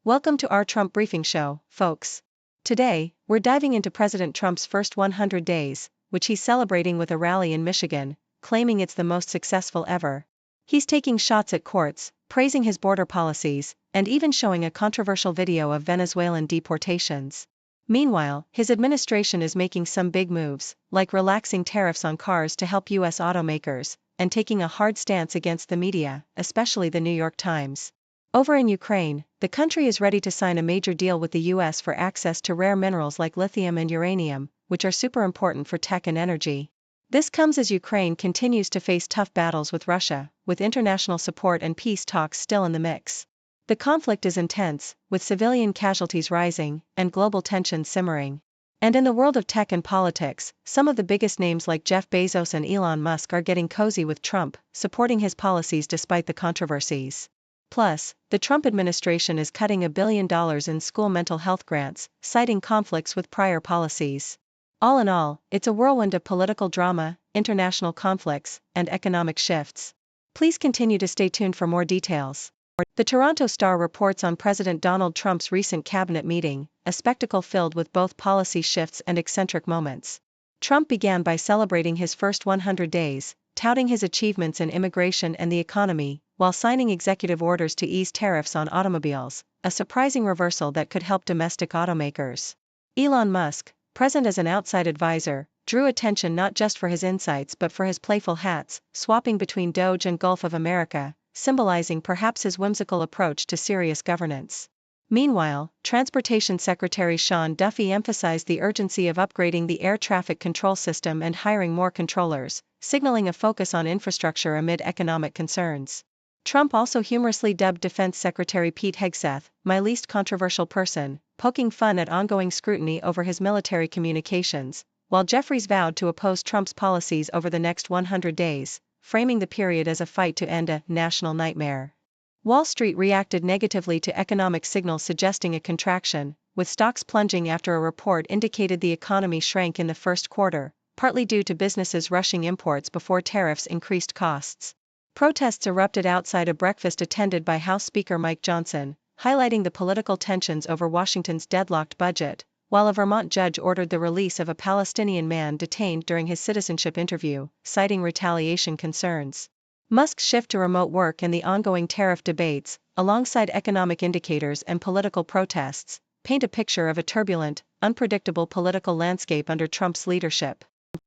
Welcome to our Trump Briefing Show, folks. Today, we're diving into President Trump's first 100 days, which he's celebrating with a rally in Michigan, claiming it's the most successful ever. He's taking shots at courts, praising his border policies, and even showing a controversial video of Venezuelan deportations. Meanwhile, his administration is making some big moves, like relaxing tariffs on cars to help U.S. automakers, and taking a hard stance against the media, especially the New York Times. Over in Ukraine, the country is ready to sign a major deal with the US for access to rare minerals like lithium and uranium, which are super important for tech and energy. This comes as Ukraine continues to face tough battles with Russia, with international support and peace talks still in the mix. The conflict is intense, with civilian casualties rising, and global tensions simmering. And in the world of tech and politics, some of the biggest names like Jeff Bezos and Elon Musk are getting cozy with Trump, supporting his policies despite the controversies. Plus, the Trump administration is cutting $1 billion in school mental health grants, citing conflicts with prior policies. All in all, it's a whirlwind of political drama, international conflicts, and economic shifts. Please continue to stay tuned for more details. The Toronto Star reports on President Donald Trump's recent cabinet meeting, a spectacle filled with both policy shifts and eccentric moments. Trump began by celebrating his first 100 days, touting his achievements in immigration and the economy, while signing executive orders to ease tariffs on automobiles, a surprising reversal that could help domestic automakers. Elon Musk, present as an outside advisor, drew attention not just for his insights but for his playful hats, swapping between Doge and Gulf of America, symbolizing perhaps his whimsical approach to serious governance. Meanwhile, Transportation Secretary Sean Duffy emphasized the urgency of upgrading the air traffic control system and hiring more controllers, signaling a focus on infrastructure amid economic concerns. Trump also humorously dubbed Defense Secretary Pete Hegseth, "my least controversial person," poking fun at ongoing scrutiny over his military communications, while Jeffries vowed to oppose Trump's policies over the next 100 days, framing the period as a fight to end a national nightmare. Wall Street reacted negatively to economic signals suggesting a contraction, with stocks plunging after a report indicated the economy shrank in the first quarter, partly due to businesses rushing imports before tariffs increased costs. Protests erupted outside a breakfast attended by House Speaker Mike Johnson, highlighting the political tensions over Washington's deadlocked budget, while a Vermont judge ordered the release of a Palestinian man detained during his citizenship interview, citing retaliation concerns. Musk's shift to remote work and the ongoing tariff debates, alongside economic indicators and political protests, paint a picture of a turbulent, unpredictable political landscape under Trump's leadership.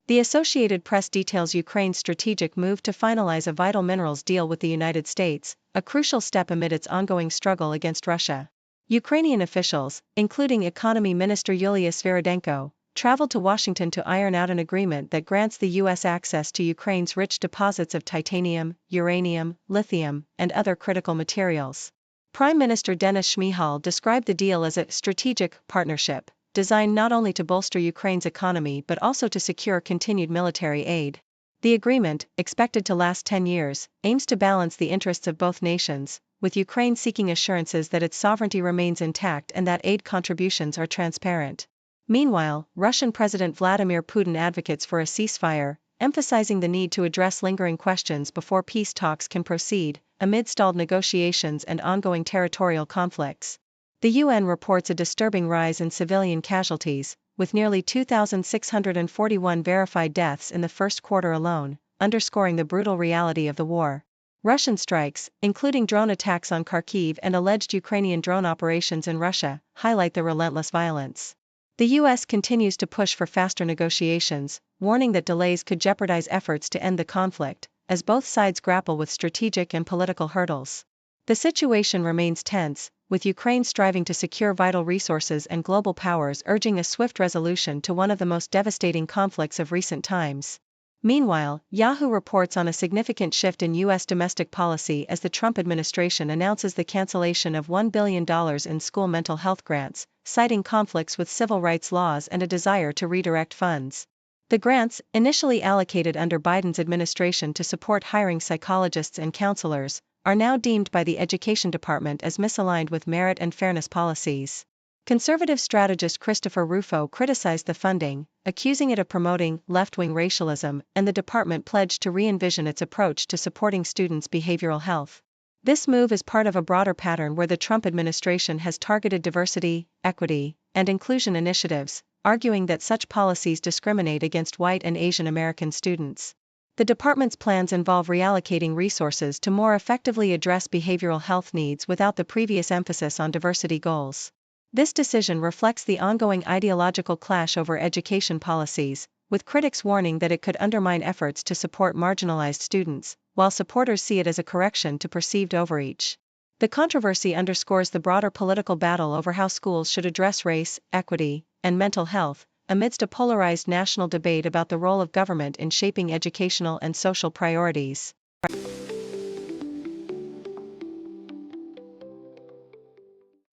The Associated Press details Ukraine's strategic move to finalize a vital minerals deal with the United States, a crucial step amid its ongoing struggle against Russia. Ukrainian officials, including Economy Minister Yulia Sviridenko, traveled to Washington to iron out an agreement that grants the U.S. access to Ukraine's rich deposits of titanium, uranium, lithium, and other critical materials. Prime Minister Denis Shmyhal described the deal as a strategic partnership, designed not only to bolster Ukraine's economy but also to secure continued military aid. The agreement, expected to last 10 years, aims to balance the interests of both nations, with Ukraine seeking assurances that its sovereignty remains intact and that aid contributions are transparent. Meanwhile, Russian President Vladimir Putin advocates for a ceasefire, emphasizing the need to address lingering questions before peace talks can proceed, amid stalled negotiations and ongoing territorial conflicts. The UN reports a disturbing rise in civilian casualties, with nearly 2,641 verified deaths in the first quarter alone, underscoring the brutal reality of the war. Russian strikes, including drone attacks on Kharkiv and alleged Ukrainian drone operations in Russia, highlight the relentless violence. The U.S. continues to push for faster negotiations, warning that delays could jeopardize efforts to end the conflict, as both sides grapple with strategic and political hurdles. The situation remains tense, with Ukraine striving to secure vital resources and global powers urging a swift resolution to one of the most devastating conflicts of recent times. Meanwhile, Yahoo reports on a significant shift in U.S. domestic policy as the Trump administration announces the cancellation of $1 billion in school mental health grants, citing conflicts with civil rights laws and a desire to redirect funds. The grants, initially allocated under Biden's administration to support hiring psychologists and counselors, are now deemed by the Education Department as misaligned with merit and fairness policies. Conservative strategist Christopher Rufo criticized the funding, accusing it of promoting left-wing racialism, and the department pledged to re-envision its approach to supporting students' behavioral health. This move is part of a broader pattern where the Trump administration has targeted diversity, equity, and inclusion initiatives, arguing that such policies discriminate against white and Asian American students. The department's plans involve reallocating resources to more effectively address behavioral health needs without the previous emphasis on diversity goals. This decision reflects the ongoing ideological clash over education policies, with critics warning that it could undermine efforts to support marginalized students, while supporters see it as a correction to perceived overreach. The controversy underscores the broader political battle over how schools should address race, equity, and mental health, amidst a polarized national debate about the role of government in shaping educational and social priorities.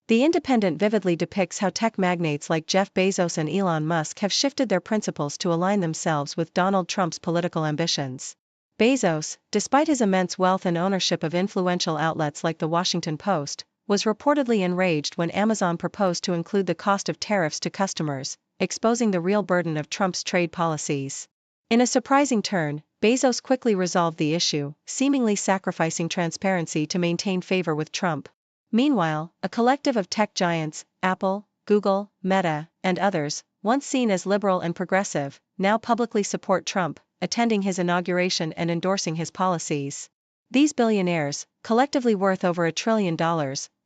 The Independent vividly depicts how tech magnates like Jeff Bezos and Elon Musk have shifted their principles to align themselves with Donald Trump's political ambitions. Bezos, despite his immense wealth and ownership of influential outlets like the Washington Post, was reportedly enraged when Amazon proposed to include the cost of tariffs to customers, exposing the real burden of Trump's trade policies. In a surprising turn, Bezos quickly resolved the issue, seemingly sacrificing transparency to maintain favor with Trump. Meanwhile, a collective of tech giants, Apple, Google, Meta, and others, once seen as liberal and progressive, now publicly support Trump, attending his inauguration and endorsing his policies. These billionaires, collectively worth over $1 trillion,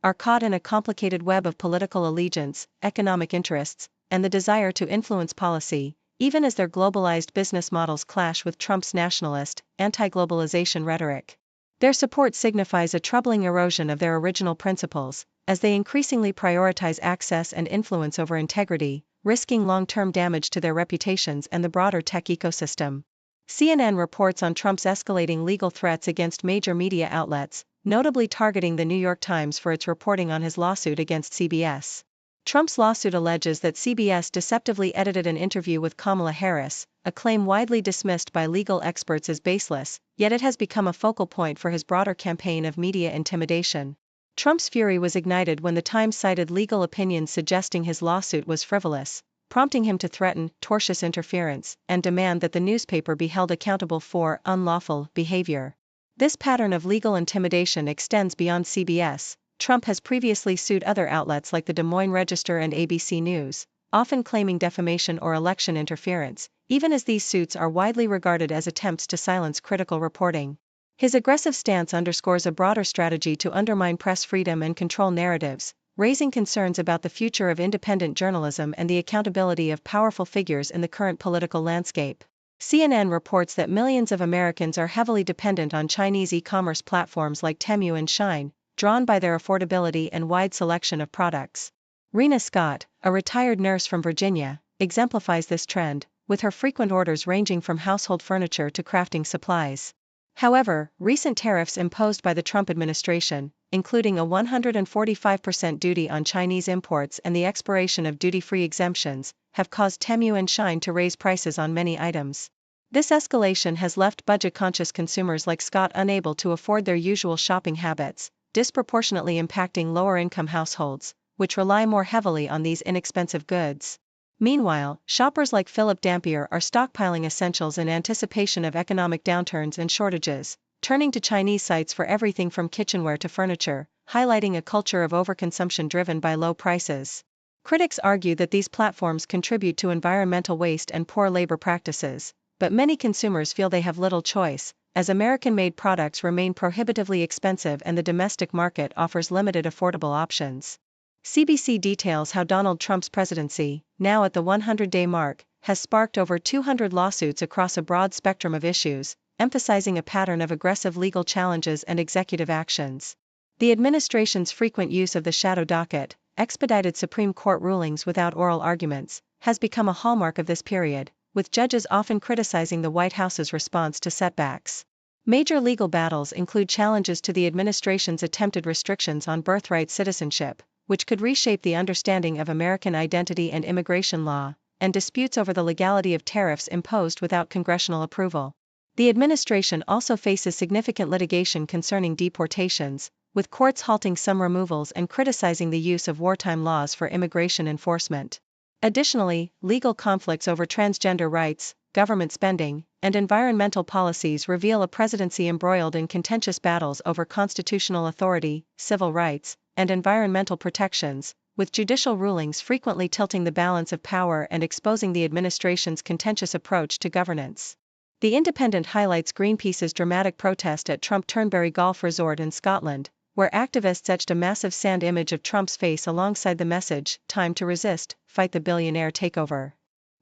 are caught in a complicated web of political allegiance, economic interests, and the desire to influence policy, even as their globalized business models clash with Trump's nationalist, anti-globalization rhetoric. Their support signifies a troubling erosion of their original principles, as they increasingly prioritize access and influence over integrity, risking long-term damage to their reputations and the broader tech ecosystem. CNN reports on Trump's escalating legal threats against major media outlets, notably targeting the New York Times for its reporting on his lawsuit against CBS. Trump's lawsuit alleges that CBS deceptively edited an interview with Kamala Harris, a claim widely dismissed by legal experts as baseless, yet it has become a focal point for his broader campaign of media intimidation. Trump's fury was ignited when the Times cited legal opinions suggesting his lawsuit was frivolous, prompting him to threaten tortious interference and demand that the newspaper be held accountable for unlawful behavior. This pattern of legal intimidation extends beyond CBS. Trump has previously sued other outlets like the Des Moines Register and ABC News, often claiming defamation or election interference, even as these suits are widely regarded as attempts to silence critical reporting. His aggressive stance underscores a broader strategy to undermine press freedom and control narratives, raising concerns about the future of independent journalism and the accountability of powerful figures in the current political landscape. CNN reports that millions of Americans are heavily dependent on Chinese e-commerce platforms like Temu and Shein, drawn by their affordability and wide selection of products. Rena Scott, a retired nurse from Virginia, exemplifies this trend, with her frequent orders ranging from household furniture to crafting supplies. However, recent tariffs imposed by the Trump administration, including a 145% duty on Chinese imports and the expiration of duty-free exemptions, have caused Temu and Shein to raise prices on many items. This escalation has left budget-conscious consumers like Scott unable to afford their usual shopping habits, disproportionately impacting lower-income households, which rely more heavily on these inexpensive goods. Meanwhile, shoppers like Philip Dampier are stockpiling essentials in anticipation of economic downturns and shortages, turning to Chinese sites for everything from kitchenware to furniture, highlighting a culture of overconsumption driven by low prices. Critics argue that these platforms contribute to environmental waste and poor labor practices, but many consumers feel they have little choice, as American-made products remain prohibitively expensive and the domestic market offers limited affordable options. CBC details how Donald Trump's presidency, now at the 100-day mark, has sparked over 200 lawsuits across a broad spectrum of issues, emphasizing a pattern of aggressive legal challenges and executive actions. The administration's frequent use of the shadow docket, expedited Supreme Court rulings without oral arguments, has become a hallmark of this period, with judges often criticizing the White House's response to setbacks. Major legal battles include challenges to the administration's attempted restrictions on birthright citizenship, which could reshape the understanding of American identity and immigration law, and disputes over the legality of tariffs imposed without congressional approval. The administration also faces significant litigation concerning deportations, with courts halting some removals and criticizing the use of wartime laws for immigration enforcement. Additionally, legal conflicts over transgender rights, government spending, and environmental policies reveal a presidency embroiled in contentious battles over constitutional authority, civil rights, and environmental protections, with judicial rulings frequently tilting the balance of power and exposing the administration's contentious approach to governance. The Independent highlights Greenpeace's dramatic protest at Trump Turnberry Golf Resort in Scotland, where activists etched a massive sand image of Trump's face alongside the message, "Time to resist, fight the billionaire takeover."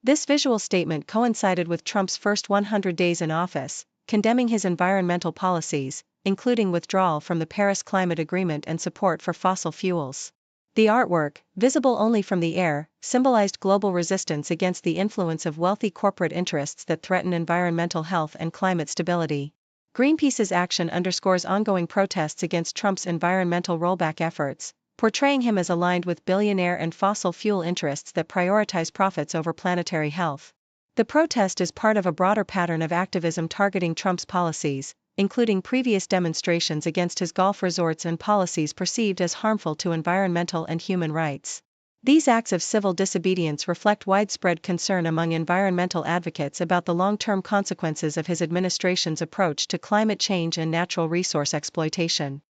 This visual statement coincided with Trump's first 100 days in office, condemning his environmental policies, including withdrawal from the Paris Climate Agreement and support for fossil fuels. The artwork, visible only from the air, symbolized global resistance against the influence of wealthy corporate interests that threaten environmental health and climate stability. Greenpeace's action underscores ongoing protests against Trump's environmental rollback efforts, portraying him as aligned with billionaire and fossil fuel interests that prioritize profits over planetary health. The protest is part of a broader pattern of activism targeting Trump's policies, including previous demonstrations against his golf resorts and policies perceived as harmful to environmental and human rights. These acts of civil disobedience reflect widespread concern among environmental advocates about the long-term consequences of his administration's approach to climate change and natural resource exploitation.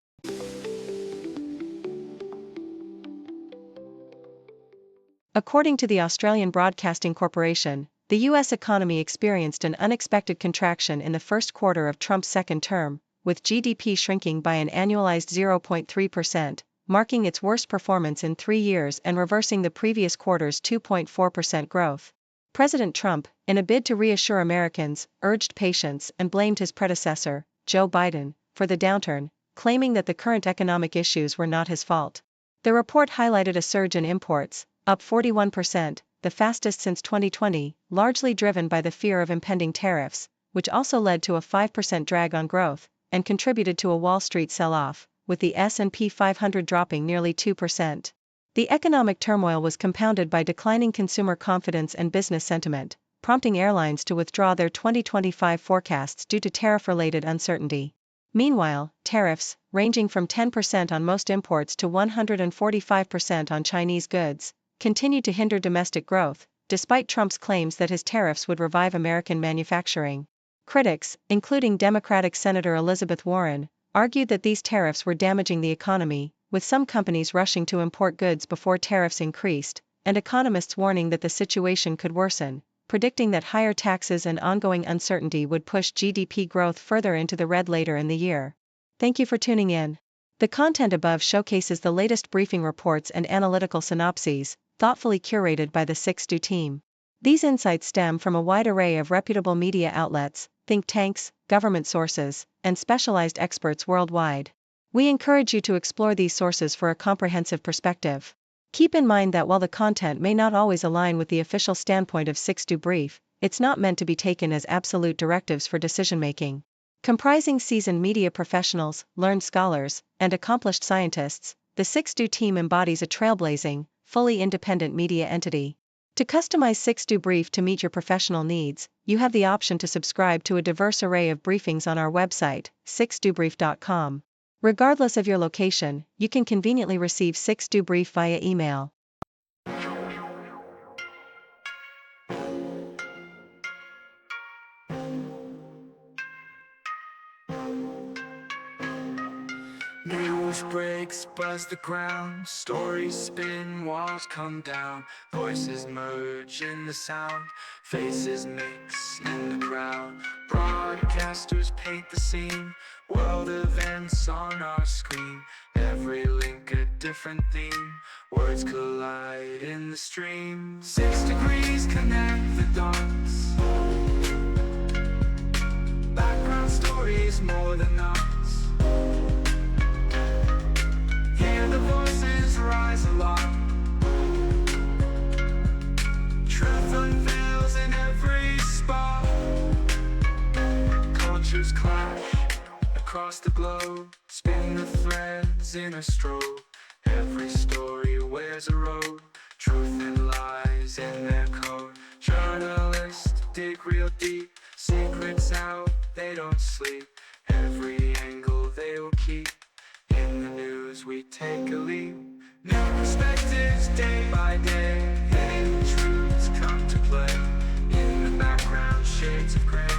According to the Australian Broadcasting Corporation, the U.S. economy experienced an unexpected contraction in the first quarter of Trump's second term, with GDP shrinking by an annualized 0.3%, marking its worst performance in 3 years and reversing the previous quarter's 2.4% growth. President Trump, in a bid to reassure Americans, urged patience and blamed his predecessor, Joe Biden, for the downturn, claiming that the current economic issues were not his fault. The report highlighted a surge in imports, up 41%, the fastest since 2020, largely driven by the fear of impending tariffs, which also led to a 5% drag on growth, and contributed to a Wall Street sell-off, with the S&P 500 dropping nearly 2%. The economic turmoil was compounded by declining consumer confidence and business sentiment, prompting airlines to withdraw their 2025 forecasts due to tariff-related uncertainty. Meanwhile, tariffs, ranging from 10% on most imports to 145% on Chinese goods, continued to hinder domestic growth, despite Trump's claims that his tariffs would revive American manufacturing. Critics, including Democratic Senator Elizabeth Warren, argued that these tariffs were damaging the economy, with some companies rushing to import goods before tariffs increased, and economists warning that the situation could worsen, predicting that higher taxes and ongoing uncertainty would push GDP growth further into the red later in the year. Thank you for tuning in. The content above showcases the latest briefing reports and analytical synopses, thoughtfully curated by the 6Do team. These insights stem from a wide array of reputable media outlets, think tanks, government sources, and specialized experts worldwide. We encourage you to explore these sources for a comprehensive perspective. Keep in mind that while the content may not always align with the official standpoint of 6Do Brief, it's not meant to be taken as absolute directives for decision-making. Comprising seasoned media professionals, learned scholars, and accomplished scientists, the 6Do team embodies a trailblazing, fully independent media entity. To customize 6Do Brief to meet your professional needs, you have the option to subscribe to a diverse array of briefings on our website, 6dobrief.com. Regardless of your location, you can conveniently receive 6Do Brief via email. News breaks, buzz the ground, stories spin, walls come down, voices merge in the sound, faces mix in the crowd, broadcasters paint the scene, world events on our screen, every link a different theme, words collide in the stream, 6 degrees connect the dots, background stories more than us. Hear the voices rise aloft, truth unveils in every spot, cultures clash across the globe, spin the threads in a strobe, every story wears a robe, truth and lies in their code, journalists dig real deep, secrets out, they don't sleep, every angle they'll keep. In the news we take a leap, new perspectives day by day, hidden truths come to play, in the background shades of gray.